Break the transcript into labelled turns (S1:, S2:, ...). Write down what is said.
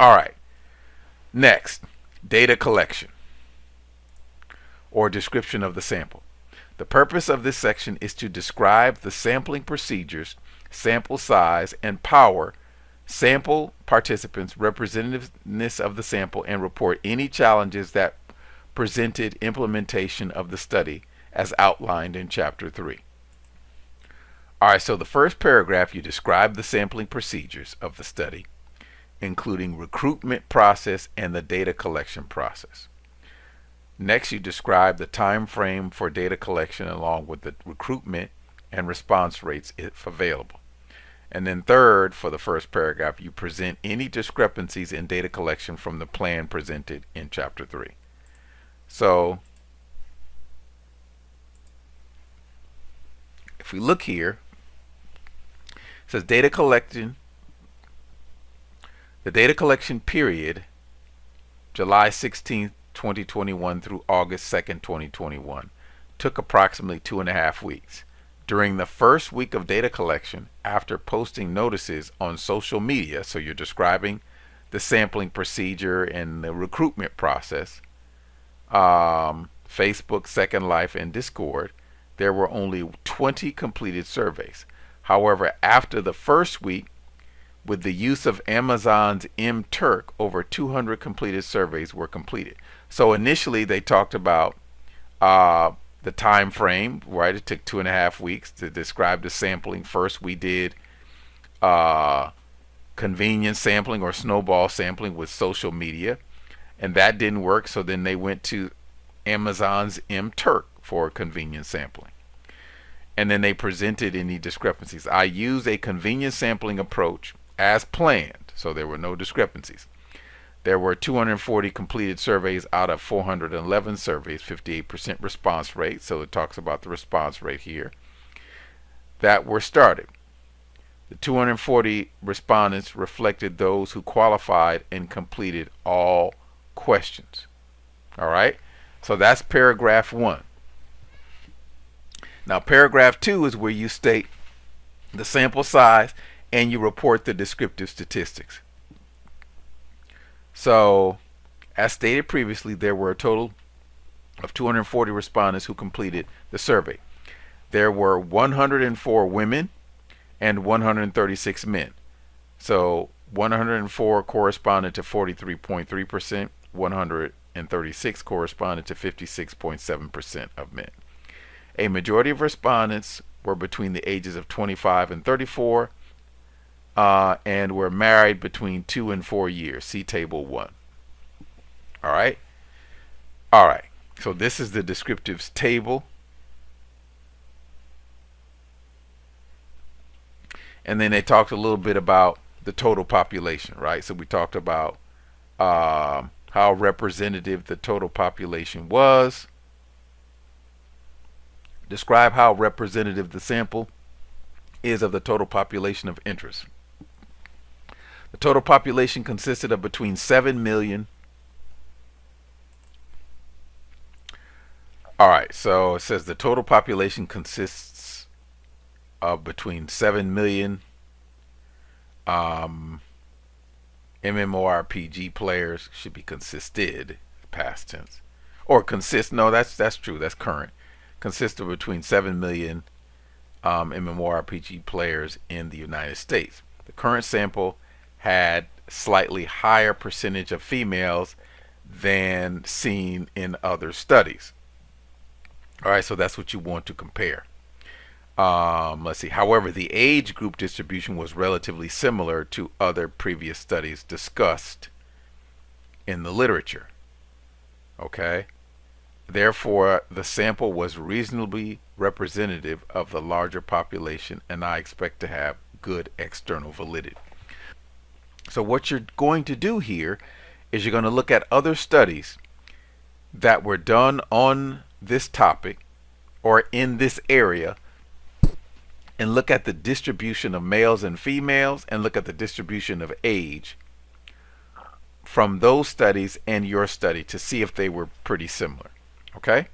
S1: All right. Next, data collection or description of the sample. The purpose of this section is to describe the sampling procedures, sample size, and power, sample participants, representativeness of the sample, and report any challenges that presented implementation of the study as outlined in Chapter 3. All right, so the first paragraph, you describe the sampling procedures of the study, including recruitment process and the data collection process. Next, you describe the time frame for data collection along with the recruitment and response rates if available. And then third, for the first paragraph, you present any discrepancies in data collection from the plan presented in Chapter 3. So, if we look here, it says data collection. The data collection period, July 16th, 2021 through August 2nd, 2021, took approximately 2.5 weeks. During the first week of data collection, after posting notices on social media, so you're describing the sampling procedure and the recruitment process, Facebook, Second Life, and Discord, there were only 20 completed surveys. However, after the first week, with the use of Amazon's mTurk, over 200 completed surveys were completed. So initially they talked about the time frame, right? It took 2.5 weeks to describe the sampling. First we did convenience sampling or snowball sampling with social media, and that didn't work, so then they went to Amazon's mTurk for convenience sampling. And then they presented any discrepancies. I used a convenience sampling approach as planned, so there were no discrepancies. There were 240 completed surveys out of 411 surveys, 58% response rate, so it talks about the response rate here, that were started. The 240 respondents reflected those who qualified and completed all questions. All right, so that's paragraph 1. Now paragraph 2 is where you state the sample size and you report the descriptive statistics. So, as stated previously, there were a total of 240 respondents who completed the survey. There were 104 women and 136 men. So, 104 corresponded to 43.3%, 136 corresponded to 56.7% of men. A majority of respondents were between the ages of 25 and 34, and were married between 2 and 4 years. See table 1. All right. So this is the descriptives table. And then they talked a little bit about the total population, right? So we talked about how representative the total population was. Describe how representative the sample is of the total population of interest. The total population consisted of between 7 million. All right, so it says the total population consists of between 7 million MMORPG players. Should be consisted, past tense, or consist. No, that's true. That's current. Consists of between 7 million MMORPG players in the United States. The current sample had slightly higher percentage of females than seen in other studies. All right, so that's what you want to compare. Let's see. However, the age group distribution was relatively similar to other previous studies discussed in the literature. Okay. Therefore, the sample was reasonably representative of the larger population, and I expect to have good external validity. So what you're going to do here is you're going to look at other studies that were done on this topic or in this area, and look at the distribution of males and females, and look at the distribution of age from those studies and your study to see if they were pretty similar. Okay?